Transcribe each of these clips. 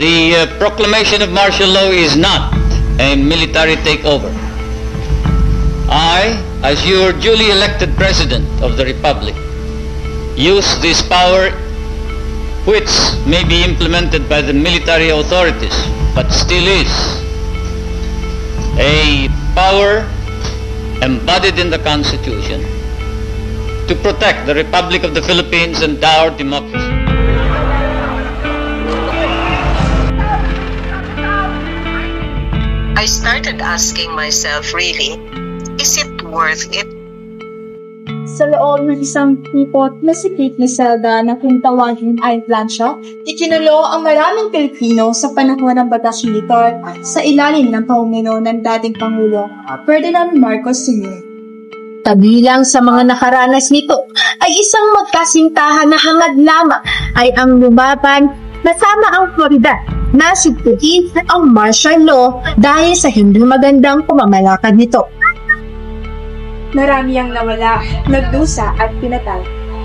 The proclamation of martial law is not a military takeover. I, as your duly elected President of the Republic, use this power which may be implemented by the military authorities, but still is a power embodied in the Constitution to protect the Republic of the Philippines and our democracy. I started asking myself, really, is it worth it? Sa loob ng isang tipot na sikip na selda na kung tawagin ay plancha, ikinulo ang maraming Pilipino sa panahon ng Batas Militar sa ilalim ng pamumuno ng dating Pangulo Ferdinand Marcos Sr. Kabilang sa mga nakaranas nito ay isang magkasintahan na hangad lamang ay ang lumaban nasama ang Florida na sugpuin ang martial law dahil sa hindi magandang pamamalakad nito. Marami ang nawala, nagdusa at pinatay.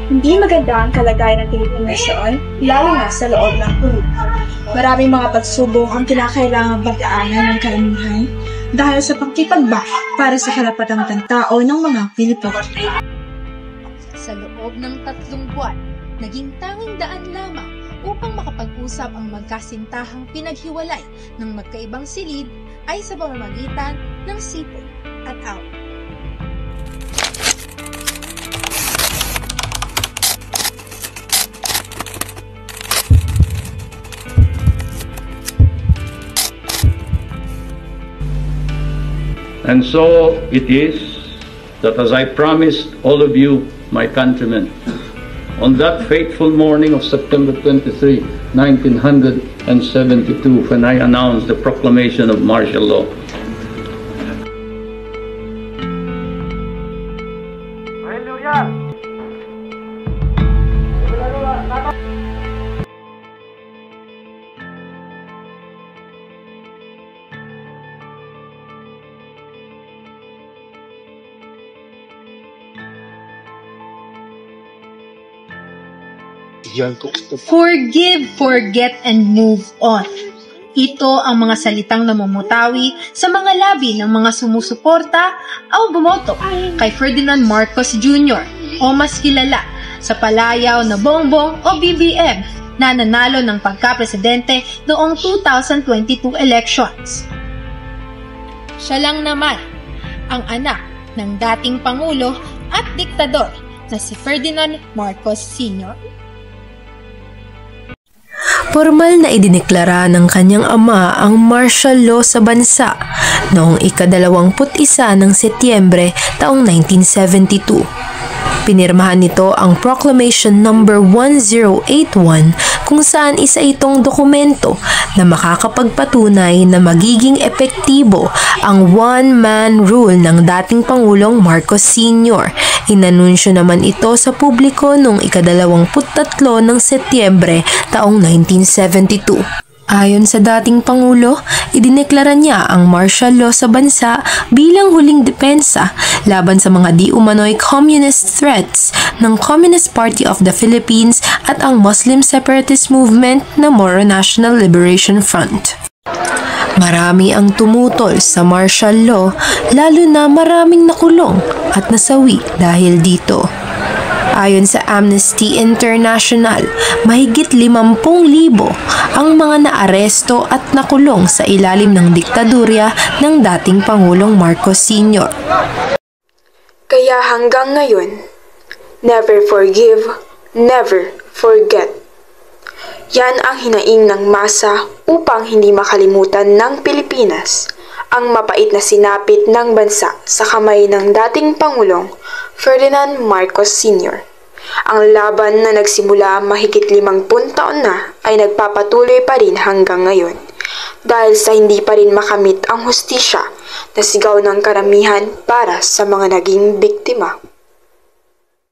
Hindi maganda ang kalagayan ng Pilipinas noon, lalo na sa loob ng huli. Maraming mga pagsubok ang kinakailangang pagdaanan ng karamihan dahil sa pagkipagbaka para sa karapatang tao ng mga Pilipino. Sa loob ng 3 buwan, naging tanging daan lamang upang makapag-usap ang magkasintahang pinaghiwalay ng magkaibang silid ay sa pamamagitan ng sipon at awit. And so it is that as I promised all of you, my countrymen, on that fateful morning of September 23, 1972, when I announced the proclamation of martial law, Forgive, forget, and move on. Ito ang mga salitang namumutawi sa mga labi ng mga sumusuporta o bumoto kay Ferdinand Marcos Jr. o mas kilala sa palayaw na Bongbong o BBM na nanalo ng pagka-presidente noong 2022 elections. Siya lang naman ang anak ng dating Pangulo at diktador na si Ferdinand Marcos Sr. Formal na idineklara ng kanyang ama ang martial law sa bansa noong ika-21 ng Setyembre taong 1972. Pinirmahan nito ang Proclamation No. 1081 kung saan isa itong dokumento na makakapagpatunay na magiging epektibo ang one-man rule ng dating Pangulong Marcos Sr. Inanunsyo naman ito sa publiko noong ika-23 ng Setyembre taong 1972. Ayon sa dating Pangulo, idineklara niya ang martial law sa bansa bilang huling depensa laban sa mga di umano'y communist threats ng Communist Party of the Philippines at ang Muslim separatist movement na Moro National Liberation Front. Marami ang tumutol sa martial law, lalo na maraming nakulong at nasawi dahil dito. Ayon sa Amnesty International, mahigit 50,000 ang mga naaresto at nakulong sa ilalim ng diktadurya ng dating Pangulong Marcos Sr. Kaya hanggang ngayon, never forgive, never forget. Yan ang hinaing ng masa upang hindi makalimutan ng Pilipinas ang mapait na sinapit ng bansa sa kamay ng dating Pangulong Ferdinand Marcos Sr. Ang laban na nagsimula mahigit 50 taon na ay nagpapatuloy pa rin hanggang ngayon dahil sa hindi pa rin makamit ang hustisya na sigaw ng karamihan para sa mga naging biktima.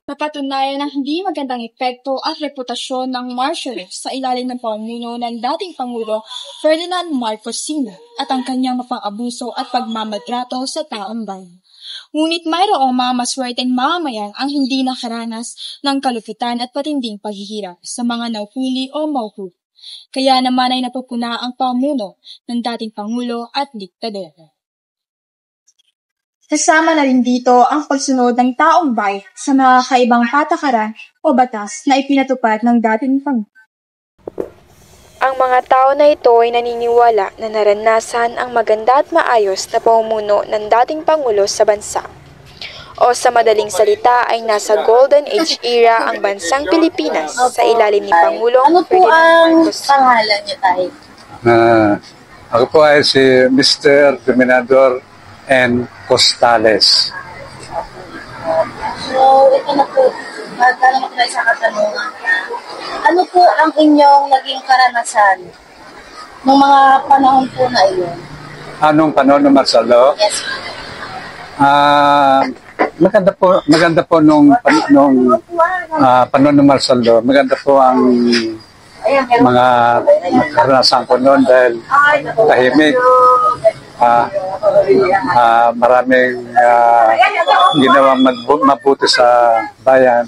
Napatunayan ng hindi magandang epekto at reputasyon ng martial law sa ilalim ng pamumuno ng dating Pangulo Ferdinand Marcos Sr. at ang kanyang mapang-abuso at pagmamatrato sa taong bayan. Ngunit mayroong mga maswerteng mamamayan ang hindi nakaranas ng kalupitan at patinding paghihirap sa mga nauhuli o mauhuli. Kaya naman ay napupuna ang pamuno ng dating Pangulo at diktador. Kasama na rin dito ang pagsunod ng taong bayan sa mga kaibang patakaran o batas na ipinatupad ng dating Pangulo. Ang mga tao na ito ay naniniwala na naranasan ang maganda at maayos na pamumuno ng dating Pangulo sa bansa. O sa madaling salita ay nasa Golden Age era ang bansang Pilipinas sa ilalim ni Pangulong Ano po ang Marcos. pangalan niyo, Tay? Ako po ay si Mr. Dominador N. Costales. So, ito na po. Magtanong ko na isang katanungan. Ano po ang inyong naging karanasan ng mga panahon po na iyon? Anong panahon ng Marcelo? Yes. Maganda po nung panahon ng Marcelo. Maganda po ang mga karanasan ko noon dahil tahimik. Maraming ginawang mabuti sa bayan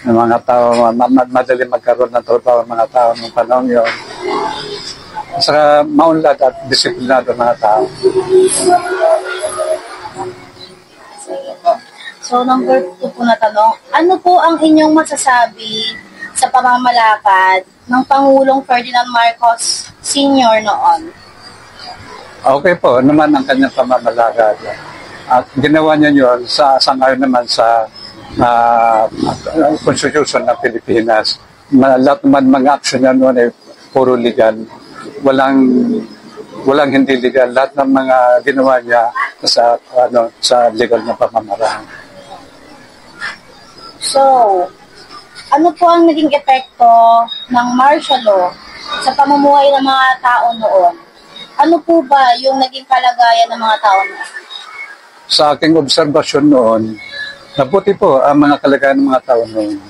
ng mga tao, madali magkaroon ng trabaho ng mga tao ng panahon yun. Saka maunlad at disiplinado mga tao. So, number 2 po na tanong. Ano po ang inyong masasabi sa pamamalakad ng Pangulong Ferdinand Marcos Sr. noon? Okay po, naman ang kanyang pamamalakad. At ginawa niya yun sangayon naman sa Constitution ng Pilipinas. Lahat naman mga action niya noon ay puro legal. Walang hindi legal. Lahat ng mga ginawa niya sa legal na pamamaraan. So, ano po ang naging epekto ng martial law sa pamumuhay ng mga tao noon? Ano po ba yung naging kalagayan ng mga tao noon? Sa aking obserbasyon noon, mabuti po ang mga kalagayan ng mga tao noon.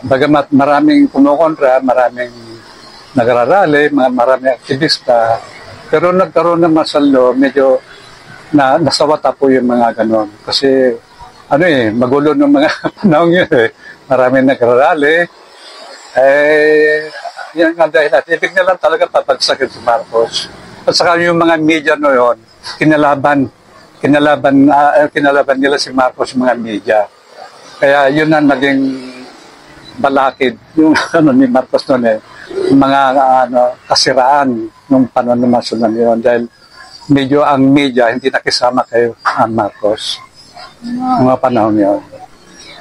Bagamat maraming kumukontra, maraming nagrarally, maraming aktivista, pero nagkaroon ng martial law, medyo nasawata po yung mga ganon. Kasi magulo ng mga panahon yun eh. Maraming nagrarally. Yan nga dahil ibig na lang talaga papagsakin si Marcos. At saka yung mga media noon, kinalaban nila si Marcos yung mga media. Kaya yun ang naging balakid yung ni Marcos noon eh. Mga kasiraan nung panahon ng Marcos noon dahil medyo ang media hindi nakisama kay Marcos. Mga panahon yun.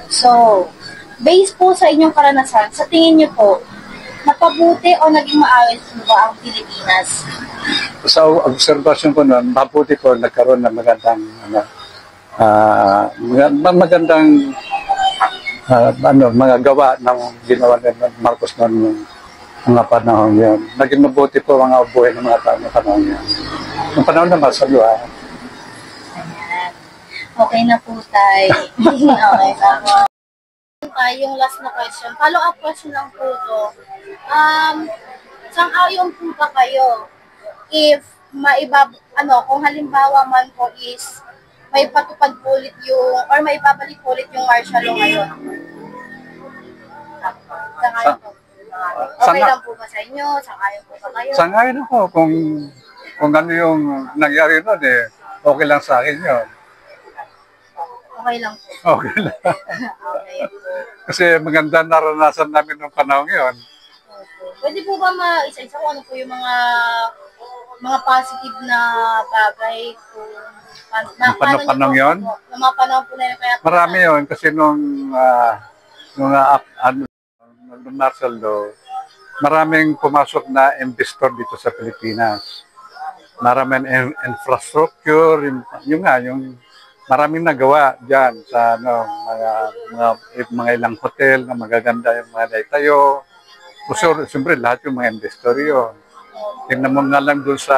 So, based po sa inyong karanasan, sa tingin niyo po, napabuti o naging maayos po ba ang Pilipinas? Sa observation ko noon, mabuti po nagkaroon ng magandang mga gawa ng ginawa ni Marcos noon mga panahon yun. Naging mabuti po mga buhay ng mga tao ng panahon yun. Yung panahon na Marcelo, Okay na po, Tay. Okay na. Yung last na question. Follow-up question lang po to. Sang-ayon po ba kayo if kung halimbawa man po is may patupad po ulit or may babalik po ulit yung martial law ngayon? Sang-ayon po. Okay lang po ba sa inyo? Sang-ayon po ba kayo? Sang-ayon ako kung ano yung nangyari noon okay lang sa akin yun. Okay lang po. Okay lang. Okay po. Kasi maganda naranasan namin nung panahon yun. Okay. Pwede po ba isa-isa kung ano po yung mga positive na bagay kung panahon yun? Mga panahon po na yun. Marami yun kasi nung martial law, maraming pumasok na investor dito sa Pilipinas. Maraming infrastructure, yung maraming nagawa diyan sa mga ilang hotel na magaganda yung mga naitayo. Siyempre lahat yung mga investor yun. Tingnan mo nga lang doon sa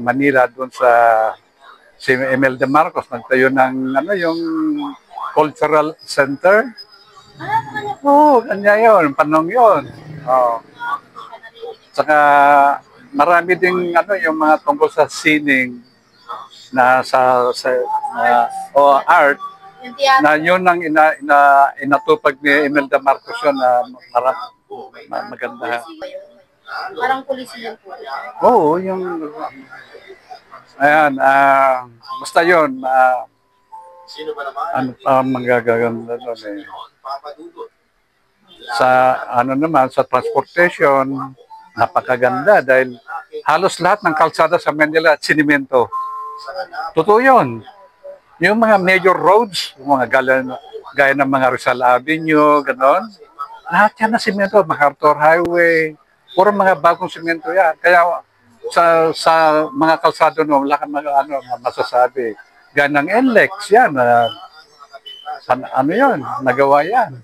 Manila, doon sa si Imelda Marcos nagtayo ng yung cultural center. Kanya yun, panong yun. Saka marami ding yung mga tungkol sa sining na art na yun ang inatupag ni Imelda Marcos yun na maganda. Parang polisi yun po. Oo, yung, ayan, basta yun, ano pa magaganda doon eh. Sa, ano naman, sa transportation, napakaganda dahil halos lahat ng kalsada sa Manila, sinimento. Totoo yun. Yung mga major roads, yung mga gaya ng mga Rizal Avenue, gano'n, lahat yan na simento, MacArthur Highway, puro mga bagong simento yan. Kaya sa mga kalsado no, wala kang masasabi. Gaya ng NLEX, yan, ano yun, nagawa yan.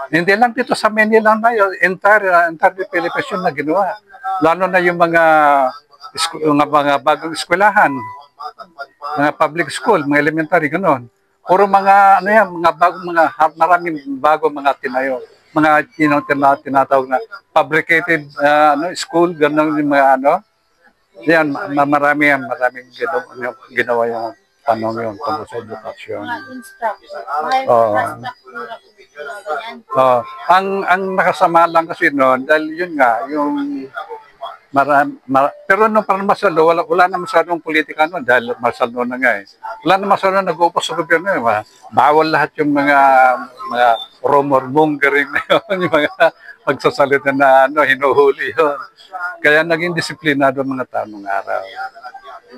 Hindi lang dito sa Manila na yun, entire Philippines yun na ginawa. Lalo na yung mga bagong eskwelahan, mga public school, mga elementary, gano'n. Puro mga, ano yan, maraming bagong mga tinayo. Mga tinatawag na fabricated school, gano'n yung mga ano. Yan, maraming ginawa yung tanong yun tungkol sa edukasyon. Ang nakasama lang kasi noon, dahil yun nga, yung pero nung parang Marcelo, wala na masyadong politika noon dahil Marcelo na nga eh. Wala na masyadong nag-uupos sa gobyerno eh. Bawal lahat yung mga rumor mongering na yun, yung mga pagsasalita na hinuhuli yun. Kaya naging disiplinado mga tao nung araw.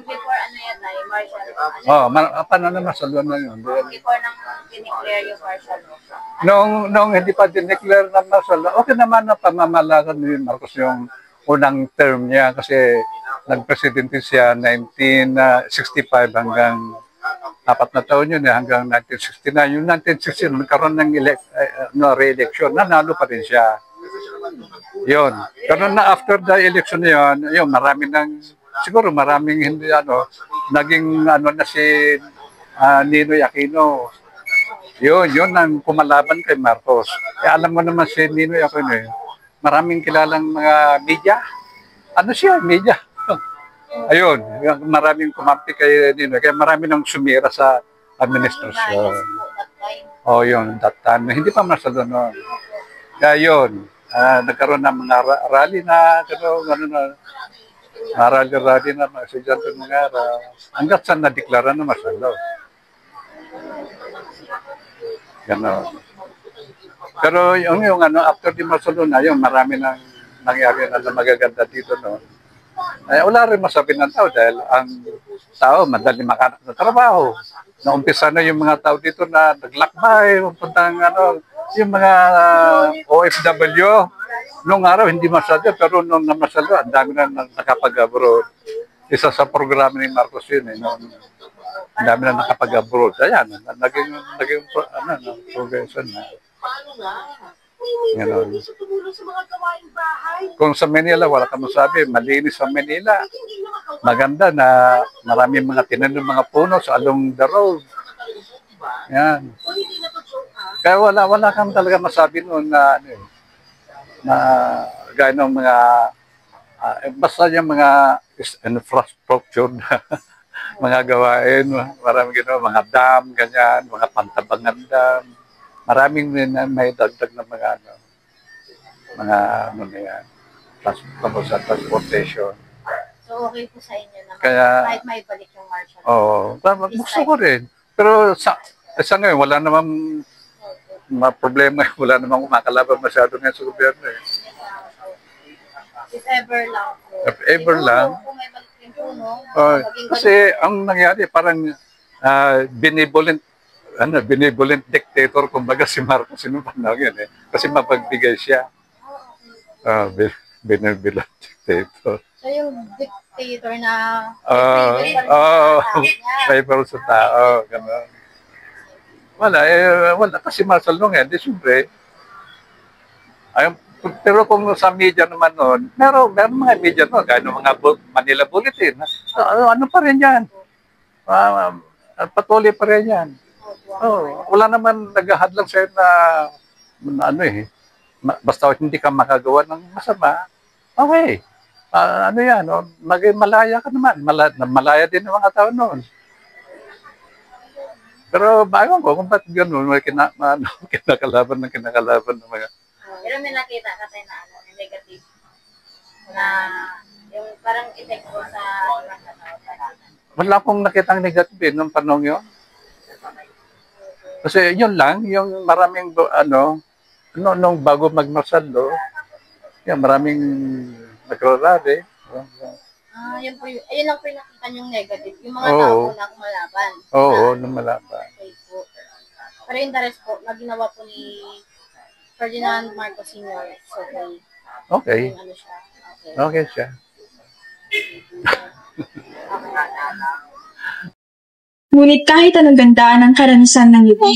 Before ano yan na, yung martial law? Paano na Marcelo na yun? Before nang dineclare yung martial law? Nung hindi pa dineclare ng Marcelo, okay naman na pamamalakan ni Marcos yung unang term niya kasi nagpresidente siya 1965 hanggang 4 na taon yun hanggang 1969. Yung 1969 nagkaroon ng re-election, nanalo pa rin siya. Yun. Pero na after the election na yun, siguro maraming hindi naging na si Ninoy Aquino. Yun ang kumalaban kay Marcos. Alam mo naman si Ninoy Aquino maraming kilalang mga media. Ano siya? Media. Ayun, maraming kumampi kay Ninoy. Kaya marami nang sumira sa administrasyon. Yun, that time. Hindi pa Marcelo noon. Kaya yun, nagkaroon ng mga rally na, gano'n na, rally na, mga estudyante ng araw. Hanggat saan na-deklara na Marcelo. Gano'n. Pero yung after di Marcelo na, yung marami nang nangyari na magaganda dito noon. Wala rin masabi ng tao dahil ang tao madali makahanap ng trabaho. Naumpisa na yung mga tao dito na naglakbay, puntang yung mga OFW. Noong araw hindi masyado, pero nung namasyado, ang dami na nakapag-abroad. Isa sa programa ni Marcos yun ang dami na nakapag-abroad. Ayan, naging progression na. Kung sa Manila, wala ka masabi, malinis sa Manila. Maganda na maraming mga tinanim mga puno sa along the road. Yan. Kaya wala kang talaga masabi noon na gaya ng mga basta yung mga infrastructure na mga gawain, maraming mga dam, ganyan, mga pantabangan dam. Maraming may dagdag na mga na yan, sa transportation. So okay po sa inyo na kahit may balik yung martial law? Oo, gusto ko rin. Pero sa ngayon, wala namang problema, wala namang umakalaban masyado ngayon sa gobyerno eh. If ever lang po. If ever lang. Kung may balik yung puno, kasi ang nangyari, parang benevolent dictator, kumbaga si Marcos, sinupanang yun eh. Kasi mapagbigay siya. Benevolent dictator. So yung dictator na favor sa tao, gano'n. Wala. Kasi Marcel nung yan, siyempre, pero kung sa media naman noon, meron mga media noon, gaya ng mga Manila Bulletin, ano pa rin yan? Patuloy pa rin yan. Wala naman naghahadlang sa'yo na basta hindi ka makagawa ng masama, okay. Maging malaya ka naman. Malaya din ng mga tao noon. Pero bago ko kung ba't gano'n, may kinakalaban ng mga... Pero may nakita ka tayo na negative na yung parang epekto sa Wala akong nakitang negative nung panong yun. Kasi yun lang, yung maraming nung bago mag-martial law, maraming nagrarally. Yun lang po yung nakita niyong negative. Yung mga tao na kumalaban. Oo, lumalaban. Okay po. Pero yung the rest po, na ginawa po ni Ferdinand Marcos Sr. Okay. Ano siya. Okay siya. Ngunit kahit anong ganda ng karanasan ng iba,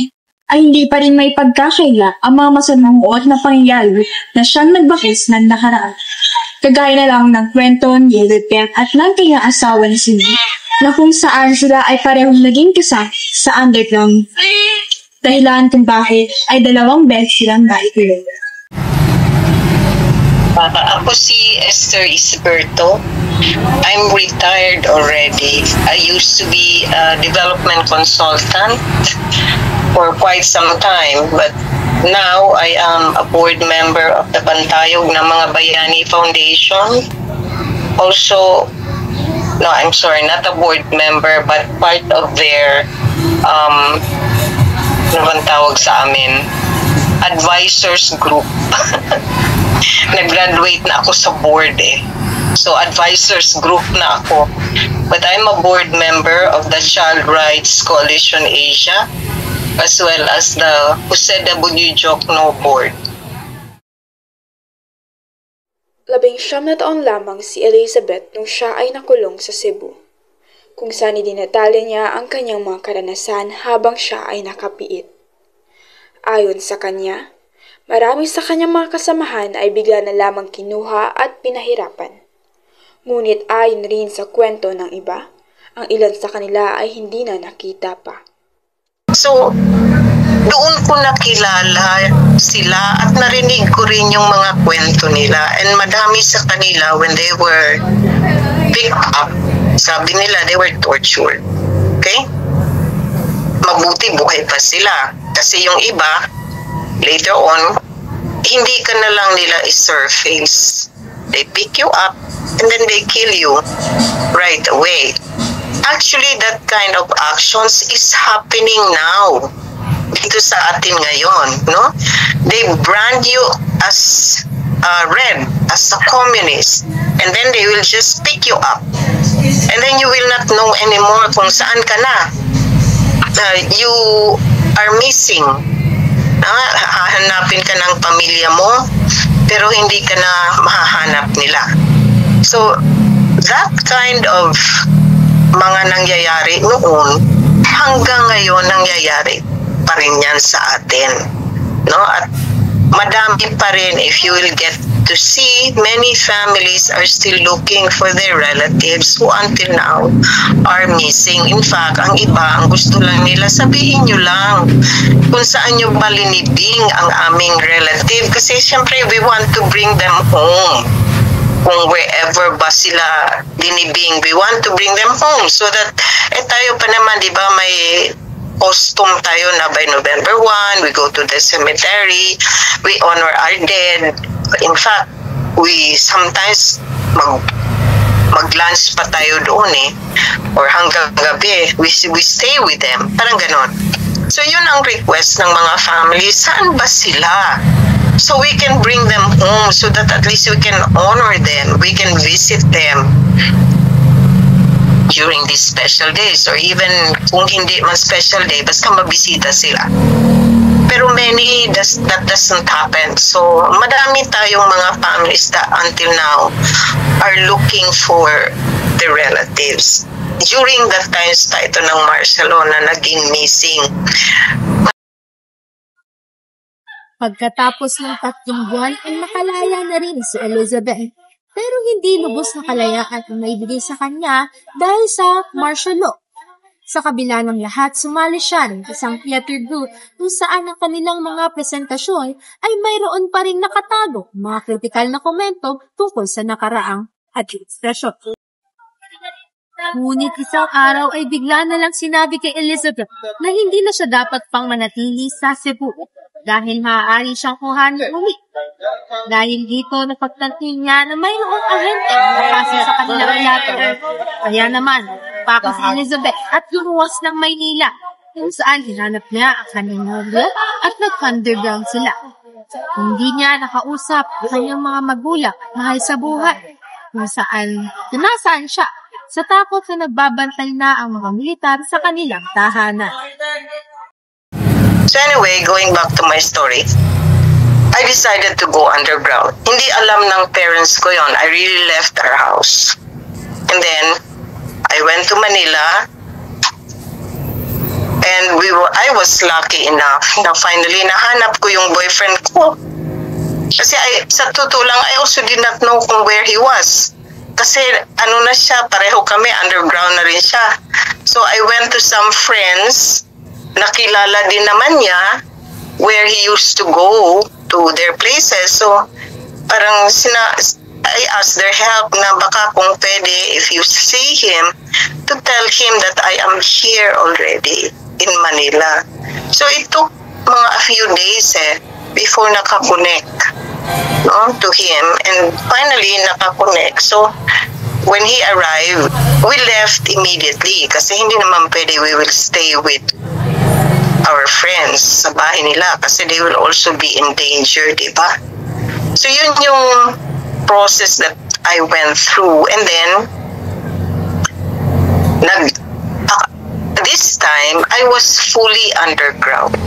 ay hindi pa rin may pagkakaila ang mga masanamuot na pangyayari na siyang nagbakis ng nakaraan. Kagaya na lang ng kwento ni Lupin at ng kanyang asawa ni Sino, na kung saan sila ay parehong naging kasama sa underground. Dahilan kung bakit ay 2 beses silang naipilog. Ako si Esther Isberto. I'm retired already. I used to be a development consultant for quite some time, but now I am a board member of the Bantayog ng Mga Bayani Foundation. Also, no, I'm sorry, not a board member, but part of their, ano bang tawag sa amin? Advisors group. Nag-graduate na ako sa board eh. So, advisors group na ako. But I'm a board member of the Child Rights Coalition Asia, as well as the Jose W. Jokno Board. 19 na taon lamang si Elizabeth nung siya ay nakulong sa Cebu, kung saan idinatali niya ang kanyang mga karanasan habang siya ay nakapiit. Ayon sa kanya, marami sa kanyang mga kasamahan ay bigla na lamang kinuha at pinahirapan. Ngunit ayon rin sa kwento ng iba, ang ilan sa kanila ay hindi na nakita pa. So, doon ko nakilala sila at narinig ko rin yung mga kwento nila. And madami sa kanila, when they were picked up, sabi nila they were tortured. Okay? Mabuti buhay pa sila. Kasi yung iba, later on, hindi ka na lang nila i-surface. They pick you up and then they kill you right away. Actually, that kind of actions is happening now. Dito sa atin ngayon, no? They brand you as red, as a communist, and then they will just pick you up. And then you will not know anymore kung saan ka na. You are missing. Hahanapin ka ng pamilya mo, pero hindi ka na mahahanap nila. So, that kind of mga nangyayari noon, hanggang ngayon nangyayari pa rin yan sa atin. No? At madami pa rin, if you will get to see, many families are still looking for their relatives who until now are missing. In fact, ang iba, ang gusto lang nila, sabihin nyo lang kung saan nyo ba linibing ang aming relative. Kasi syempre, we want to bring them home. Kung wherever ba sila linibing, we want to bring them home. So that, tayo pa naman, di ba, may costume tayo na by November 1, we go to the cemetery, we honor our dead. In fact, we sometimes mag-lunch pa tayo doon or hanggang gabi, we stay with them. Parang ganon. So yun ang request ng mga families, saan ba sila? So we can bring them home so that at least we can honor them, we can visit them during these special days, or even kung hindi man special day, basta mabisita sila. Pero many, that doesn't happen. So madami tayong mga families that until now are looking for their relatives. During that times ito ng martial law na naging missing. Pagkatapos ng 3 buwan ay nakalaya na rin si Elizabeth. Pero hindi lubos na kalayaan ang naibigay sa kanya dahil sa martial law. Sa kabila ng lahat, sumali siya ng isang theater group kung saan ang kanilang mga presentasyon ay mayroon pa rin nakatago mga kritikal na komento tungkol sa nakaraang administrasyon. Ngunit isang araw ay bigla na lang sinabi kay Elizabeth na hindi na siya dapat pang manatili sa Cebu dahil maaari siyang kuhanin uli. Dahil dito, napagtanto niya na mayroong ahente na kasi sa kanilang lahat. Kaya naman, pako si Elizabeth at lumuwas ng Maynila, kung saan hinanap niya ang kanyang nobyo at nag-underground sila. Hindi niya nakausap ang kanyang mga magulang mahal sa buhay, kung saan nasaan siya sa takot na nagbabantay na ang mga militar sa kanilang tahanan. So anyway, going back to my story, I decided to go underground. Hindi alam ng parents ko yon. I really left our house. And then, I went to Manila. And I was lucky enough na finally nahanap ko yung boyfriend ko. Kasi sa totoo lang, I also did not know kung where he was. Kasi ano na siya, pareho kami, underground na rin siya. So I went to some friends, nakilala din naman niya where he used to go to their places. So parang I asked their help na baka kung pwede, if you see him, to tell him that I am here already in Manila. So it took mga a few days before nakakonect to him, and finally nakakonect. So when he arrived, we left immediately kasi hindi naman pwede we will stay with our friends sa bahay nila kasi they will also be in danger, di ba? So yun yung process that I went through, and then this time I was fully underground.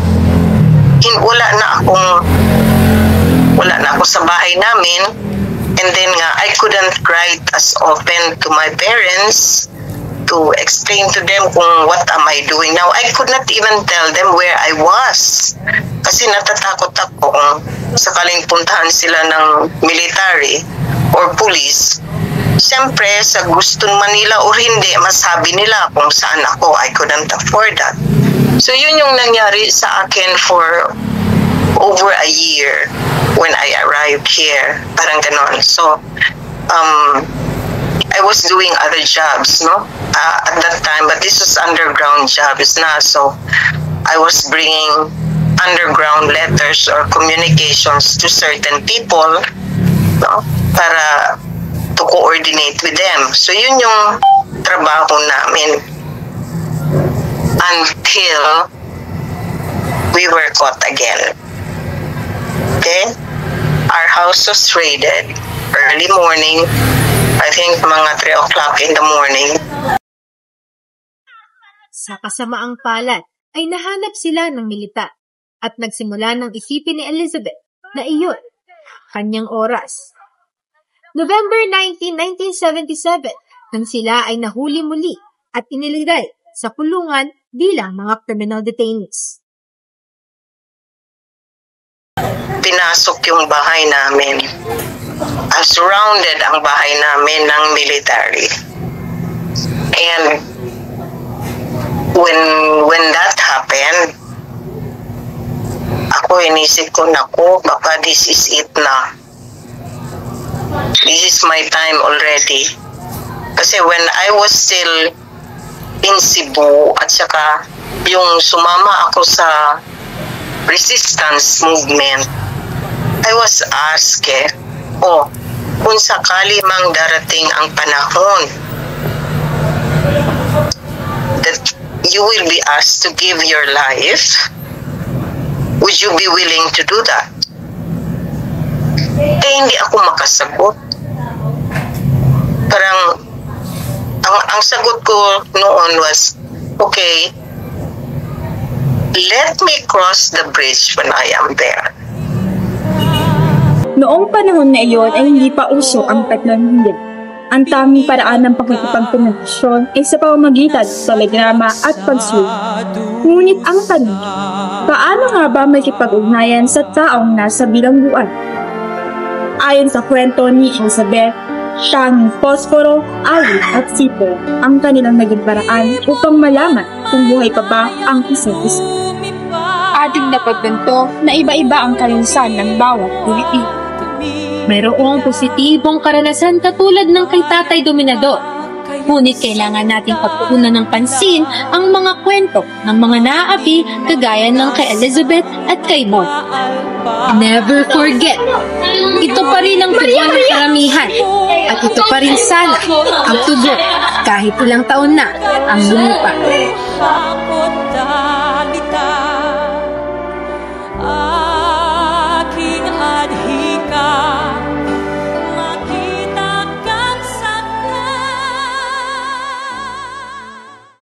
Wala na ako sa bahay namin, and then nga I couldn't write as often to my parents to explain to them kung what am I doing now. I could not even tell them where I was kasi natatakot ako kung sakaling puntahan sila ng military or police. Siyempre, sa gusto Manila o hindi, masabi nila kung saan ako. I couldn't afford that. So yun yung nangyari sa akin for over a year when I arrived here. Parang ganon. So, I was doing other jobs, at that time, but this was underground jobs na. So, I was bringing underground letters or communications to certain people, para to coordinate with them. So, yun yung trabaho namin until we were caught again. Okay? Our house was raided early morning. I think mga 3 o'clock in the morning. Sa kasamaang palad ay nahanap sila ng militar at nagsimula ng isipin ni Elizabeth na iyon, kanyang oras. November 19, 1977, nang sila ay nahuli muli at inilagay sa kulungan bilang mga criminal detainees. Pinasok yung bahay namin. Surrounded ang bahay namin ng military. And when that happened, ako inisip ko, naku, baka this is it na. This is my time already. Kasi when I was still in Cebu, at saka yung sumama ako sa resistance movement, I was asked, kung sakali mang darating ang panahon that you will be asked to give your life, would you be willing to do that? Hindi ako makasagot. Parang, ang sagot ko noon was, okay, let me cross the bridge when I am there. Noong panahon na iyon ay hindi pa uso ang teknolohiya. Ang tanging paraan ng pakikipagkomunikasyon ay sa pamamagitan ng telegrama at pagsulat. Ngunit ang tanong, paano nga ba makikipag-ugnayan sa taong nasa bilangguan? Ayon sa kwento ni Elizabeth, tanging posporo, alis at sipo ang kanilang naging paraan upang malaman kung buhay pa ba ang isa't isa. Ating napagtanto na iba-iba ang kalusan ng bawat Pilipino. Mayroong positibong karanasan katulad ng kay Tatay Dominador. Ngunit kailangan nating pagtuunan ng pansin ang mga kwento ng mga naaapi kagaya ng kay Elizabeth at kay Maud. Never forget, ito pa rin ang tugon ng karamihan at ito pa rin sana ang tugon kahit ilang taon na ang lumipas.